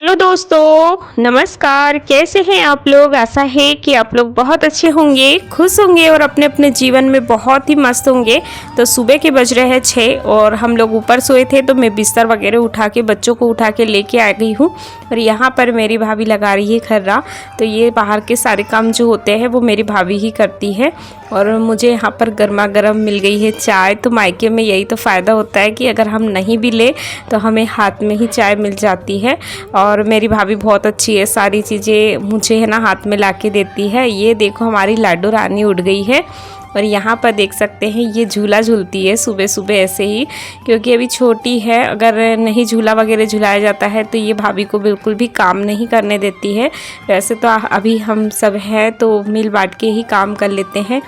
Hello दोस्तों, नमस्कार। कैसे हैं आप लोग। आशा है कि आप लोग बहुत अच्छे होंगे, खुश होंगे और अपने अपने जीवन में बहुत ही मस्त होंगे। तो सुबह के बज रहे हैं 6 और हम लोग ऊपर सोए थे, तो मैं बिस्तर वगैरह उठा के बच्चों को उठा के लेके आ गई हूँ। और यहाँ पर मेरी भाभी लगा रही है खर्रा। तो ये बाहर के सारे काम जो होते हैं वो मेरी भाभी ही करती है। और मुझे यहाँ पर गर्मा गर्म मिल गई है चाय। तो मायके में यही तो फ़ायदा होता है कि अगर हम नहीं भी ले तो हमें हाथ में ही चाय मिल जाती है। और मेरी भाभी बहुत अच्छी है, सारी चीज़ें मुझे है ना हाथ में ला के देती है। ये देखो हमारी लाडो रानी उड़ गई है। और यहाँ पर देख सकते हैं ये झूला झूलती है सुबह सुबह ऐसे ही, क्योंकि अभी छोटी है। अगर नहीं झूला वगैरह झुलाया जाता है तो ये भाभी को बिल्कुल भी काम नहीं करने देती है। वैसे तो अभी हम सब हैं तो मिल बांट के ही काम कर लेते हैं,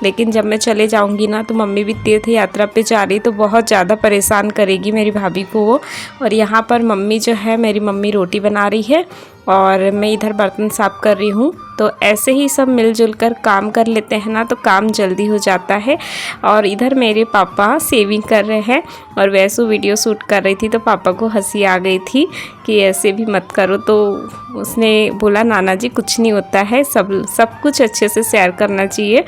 लेकिन जब मैं चले जाऊंगी ना तो मम्मी भी तीर्थ यात्रा पे जा रही तो बहुत ज़्यादा परेशान करेगी मेरी भाभी को वो। और यहाँ पर मम्मी जो है, मेरी मम्मी रोटी बना रही है और मैं इधर बर्तन साफ़ कर रही हूँ। तो ऐसे ही सब मिलजुल कर काम कर लेते हैं ना तो काम जल्दी हो जाता है। और इधर मेरे पापा सेविंग कर रहे हैं और वैसे वीडियो शूट कर रही थी तो पापा को हंसी आ गई थी कि ऐसे भी मत करो। तो उसने बोला नाना जी कुछ नहीं होता है, सब कुछ अच्छे से शेयर करना चाहिए।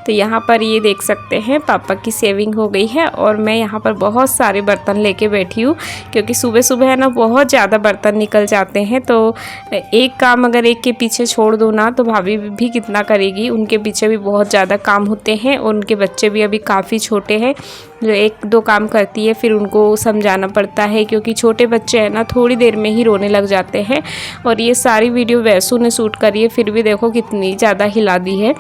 तो यहाँ पर ये देख सकते हैं पापा की सेविंग हो गई है और मैं यहाँ पर बहुत सारे बर्तन लेके बैठी हूँ, क्योंकि सुबह सुबह है ना बहुत ज़्यादा बर्तन निकल जाते हैं। तो एक काम अगर एक के पीछे छोड़ दो ना तो भाभी भी कितना करेगी। उनके पीछे भी बहुत ज़्यादा काम होते हैं और उनके बच्चे भी अभी काफ़ी छोटे हैं, जो एक दो काम करती है फिर उनको समझाना पड़ता है, क्योंकि छोटे बच्चे हैं ना थोड़ी देर में ही रोने लग जाते हैं। और ये सारी वीडियो वैसू ने शूट करी है, फिर भी देखो कितनी ज़्यादा हिला दी है।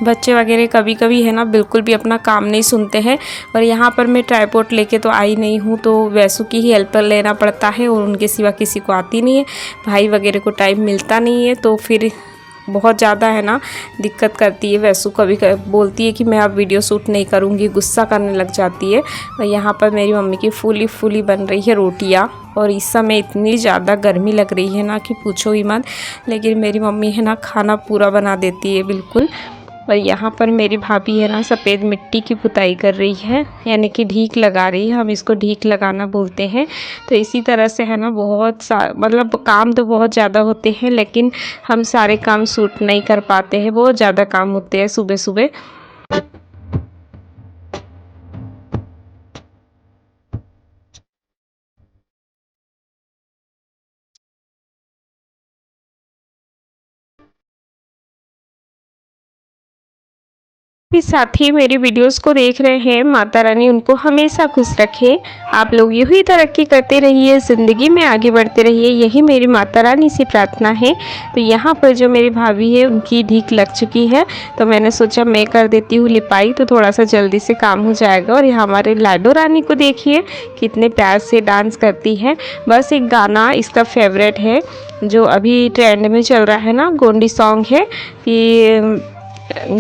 बच्चे वगैरह कभी कभी है ना बिल्कुल भी अपना काम नहीं सुनते हैं। और यहाँ पर मैं ट्राइपॉड लेके तो आई नहीं हूँ, तो वैसू की ही हेल्प लेना पड़ता है और उनके सिवा किसी को आती नहीं है। भाई वगैरह को टाइम मिलता नहीं है तो फिर बहुत ज़्यादा है ना दिक्कत करती है। वैसू कभी बोलती है कि मैं अब वीडियो शूट नहीं करूँगी, गुस्सा करने लग जाती है। और यहाँ पर मेरी मम्मी की फूली बन रही है रोटियाँ। और इस समय इतनी ज़्यादा गर्मी लग रही है ना कि पूछो ही मत, लेकिन मेरी मम्मी है ना खाना पूरा बना देती है बिल्कुल। और यहाँ पर मेरी भाभी है ना सफ़ेद मिट्टी की पुताई कर रही है, यानी कि ढीक लगा रही है। हम इसको ढीक लगाना बोलते हैं। तो इसी तरह से है ना मतलब काम तो बहुत ज़्यादा होते हैं, लेकिन हम सारे काम शूट नहीं कर पाते हैं, बहुत ज़्यादा काम होते हैं सुबह सुबह। भी साथी मेरी वीडियोस को देख रहे हैं, माता रानी उनको हमेशा खुश रखे। आप लोग यूं ही तरक्की करते रहिए, ज़िंदगी में आगे बढ़ते रहिए, यही मेरी माता रानी से प्रार्थना है। तो यहाँ पर जो मेरी भाभी है उनकी ढीक लग चुकी है, तो मैंने सोचा मैं कर देती हूँ लिपाई, तो थोड़ा सा जल्दी से काम हो जाएगा। और यहाँ हमारे लाडो रानी को देखिए कितने प्यार से डांस करती है। बस एक गाना इसका फेवरेट है जो अभी ट्रेंड में चल रहा है ना, गोंडी सॉन्ग है कि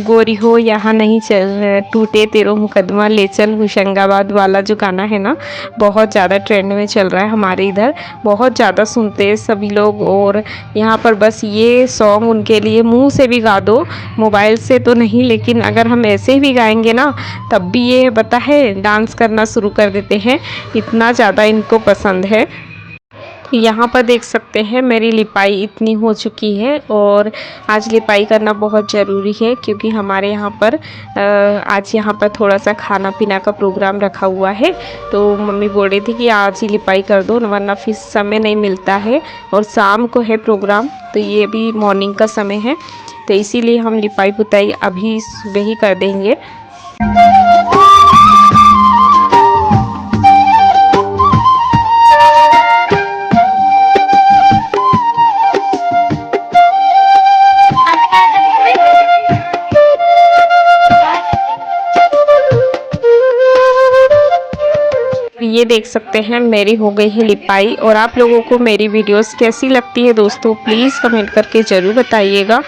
गोरी हो यहाँ नहीं चल, टूटे तेरो मुकदमा ले चल, होशंगाबाद वाला जो गाना है ना बहुत ज़्यादा ट्रेंड में चल रहा है। हमारे इधर बहुत ज़्यादा सुनते हैं सभी लोग। और यहाँ पर बस ये सॉन्ग उनके लिए मुंह से भी गा दो, मोबाइल से तो नहीं, लेकिन अगर हम ऐसे भी गाएंगे ना तब भी ये पता है डांस करना शुरू कर देते हैं, इतना ज़्यादा इनको पसंद है। यहाँ पर देख सकते हैं मेरी लिपाई इतनी हो चुकी है। और आज लिपाई करना बहुत ज़रूरी है, क्योंकि हमारे यहाँ पर आज यहाँ पर थोड़ा सा खाना पीना का प्रोग्राम रखा हुआ है। तो मम्मी बोल रही थी कि आज ही लिपाई कर दो, वरना फिर समय नहीं मिलता है। और शाम को है प्रोग्राम, तो ये भी मॉर्निंग का समय है, तो इसीलिए हम लिपाई पुताई अभी सुबह ही कर देंगे। ये देख सकते हैं मेरी हो गई है लिपाई। और आप लोगों को मेरी वीडियोस कैसी लगती है दोस्तों, प्लीज़ कमेंट करके ज़रूर बताइएगा।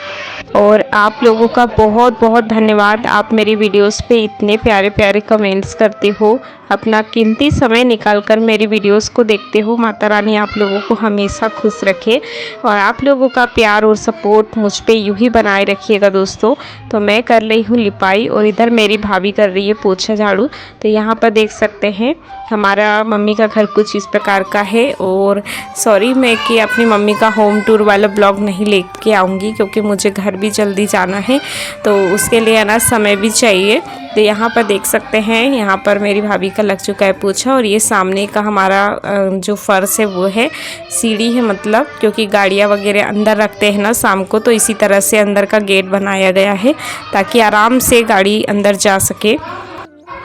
और आप लोगों का बहुत बहुत धन्यवाद, आप मेरी वीडियोस पे इतने प्यारे प्यारे कमेंट्स करते हो, अपना कीमती समय निकालकर मेरी वीडियोस को देखते हो। माता रानी आप लोगों को हमेशा खुश रखे और आप लोगों का प्यार और सपोर्ट मुझ पे यूं ही बनाए रखिएगा दोस्तों। तो मैं कर रही हूँ लिपाई और इधर मेरी भाभी कर रही है पोछा झाड़ू। तो यहाँ पर देख सकते हैं हमारा मम्मी का घर कुछ इस प्रकार का है। और सॉरी मैं कि अपनी मम्मी का होम टूर वाला ब्लॉग नहीं लेके आऊँगी, क्योंकि मुझे घर भी जल्दी जाना है, तो उसके लिए ना समय भी चाहिए। तो यहाँ पर देख सकते हैं यहाँ पर मेरी भाभी का लग चुका है पोछा। और ये सामने का हमारा जो फर्श है वो है सीढ़ी है, मतलब क्योंकि गाड़ियाँ वगैरह अंदर रखते हैं ना शाम को, तो इसी तरह से अंदर का गेट बनाया गया है ताकि आराम से गाड़ी अंदर जा सके।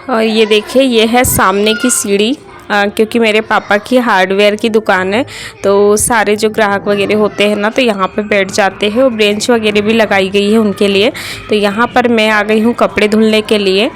और ये देखिए ये है सामने की सीढ़ी, क्योंकि मेरे पापा की हार्डवेयर की दुकान है, तो सारे जो ग्राहक वगैरह होते हैं ना तो यहाँ पे बैठ जाते हैं। और बेंच वगैरह भी लगाई गई है उनके लिए। तो यहाँ पर मैं आ गई हूँ कपड़े धुलने के लिए।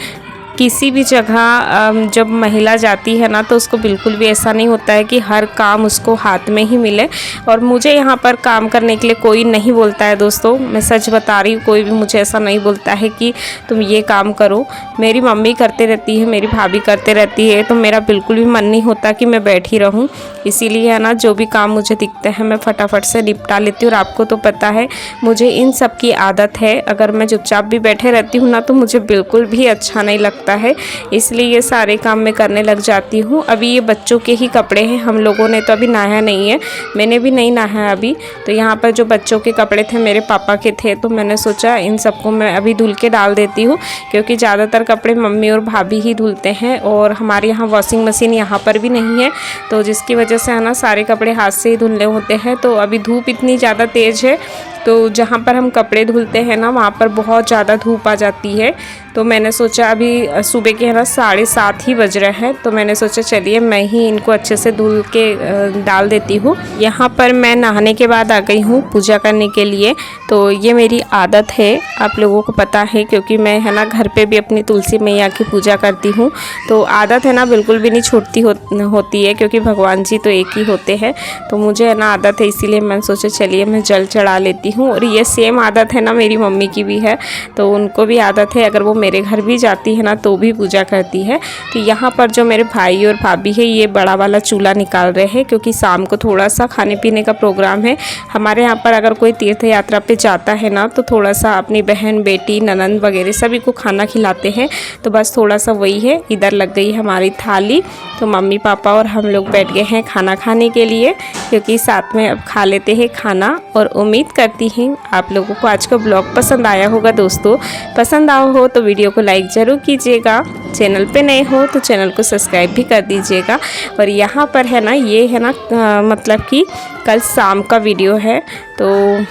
किसी भी जगह जब महिला जाती है ना तो उसको बिल्कुल भी ऐसा नहीं होता है कि हर काम उसको हाथ में ही मिले। और मुझे यहाँ पर काम करने के लिए कोई नहीं बोलता है दोस्तों, मैं सच बता रही हूँ, कोई भी मुझे ऐसा नहीं बोलता है कि तुम ये काम करो। मेरी मम्मी करते रहती है, मेरी भाभी करते रहती है, तो मेरा बिल्कुल भी मन नहीं होता कि मैं बैठी रहूँ। इसीलिए है ना जो भी काम मुझे दिखते हैं मैं फटाफट से निपटा लेती हूँ। और आपको तो पता है मुझे इन सब की आदत है, अगर मैं चुपचाप भी बैठे रहती हूँ ना तो मुझे बिल्कुल भी अच्छा नहीं लगता है, इसलिए ये सारे काम मैं करने लग जाती हूँ। अभी ये बच्चों के ही कपड़े हैं, हम लोगों ने तो अभी नहाया नहीं है, मैंने भी नहीं नहाया अभी। तो यहाँ पर जो बच्चों के कपड़े थे मेरे पापा के थे, तो मैंने सोचा इन सबको मैं अभी धुल के डाल देती हूँ, क्योंकि ज़्यादातर कपड़े मम्मी और भाभी ही धुलते हैं। और हमारे यहाँ वॉशिंग मशीन यहाँ पर भी नहीं है, तो जिसकी वजह से है ना सारे कपड़े हाथ से ही धुलने होते हैं। तो अभी धूप इतनी ज़्यादा तेज़ है, तो जहाँ पर हम कपड़े धुलते हैं ना वहाँ पर बहुत ज़्यादा धूप आ जाती है। तो मैंने सोचा अभी सुबह के है ना 7:30 ही बज रहे हैं, तो मैंने सोचा चलिए मैं ही इनको अच्छे से धुल के डाल देती हूँ। यहाँ पर मैं नहाने के बाद आ गई हूँ पूजा करने के लिए। तो ये मेरी आदत है, आप लोगों को पता है, क्योंकि मैं है ना घर पे भी अपनी तुलसी मैया की पूजा करती हूँ। तो आदत है ना बिल्कुल भी नहीं छूटती होती है, क्योंकि भगवान जी तो एक ही होते हैं। तो मुझे है ना आदत है, इसीलिए मैंने सोचा चलिए मैं जल चढ़ा लेती हूँ। और ये सेम आदत है ना मेरी मम्मी की भी है, तो उनको भी आदत है, अगर वो मेरे घर भी जाती है ना तो भी पूजा करती है। तो यहाँ पर जो मेरे भाई और भाभी है ये बड़ा वाला चूल्हा निकाल रहे हैं, क्योंकि शाम को थोड़ा सा खाने पीने का प्रोग्राम है। हमारे यहाँ पर अगर कोई तीर्थ यात्रा पे जाता है ना तो थोड़ा सा अपनी बहन बेटी ननंद वगैरह सभी को खाना खिलाते हैं, तो बस थोड़ा सा वही है। इधर लग गई हमारी थाली, तो मम्मी पापा और हम लोग बैठ गए हैं खाना खाने के लिए, क्योंकि साथ में अब खा लेते हैं खाना। और उम्मीद करती हूँ आप लोगों को आज का ब्लॉग पसंद आया होगा दोस्तों। पसंद आया हो तो वीडियो को लाइक ज़रूर कीजिएगा, चैनल पे नए हो तो चैनल को सब्सक्राइब भी कर दीजिएगा। और यहाँ पर है ना ये है ना मतलब कि कल शाम का वीडियो है, तो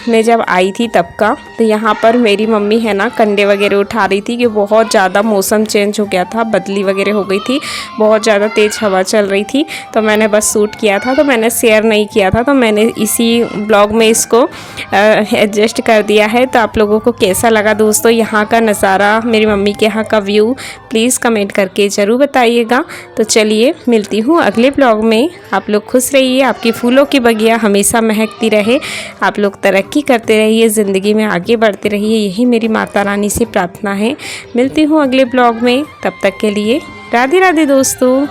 मैं जब आई थी तब का। तो यहाँ पर मेरी मम्मी है ना कंडे वगैरह उठा रही थी कि बहुत ज़्यादा मौसम चेंज हो गया था, बदली वगैरह हो गई थी, बहुत ज़्यादा तेज़ हवा चल रही थी। तो मैंने बस शूट किया था, तो मैंने शेयर नहीं किया था, तो मैंने इसी ब्लॉग में इसको एडजस्ट कर दिया है। तो आप लोगों को कैसा लगा दोस्तों यहाँ का नज़ारा, मेरी मम्मी के यहाँ का व्यू, प्लीज़ कमेंट करके ज़रूर बताइएगा। तो चलिए मिलती हूँ अगले ब्लॉग में। आप लोग खुश रहिए, आपकी फूलों की बगिया हमेशा महकती रहे, आप लोग तरक्की करते रहिए, ज़िंदगी में आगे बढ़ते रहिए, यही मेरी माता रानी से प्रार्थना है। मिलती हूँ अगले ब्लॉग में, तब तक के लिए राधे राधे दोस्तों।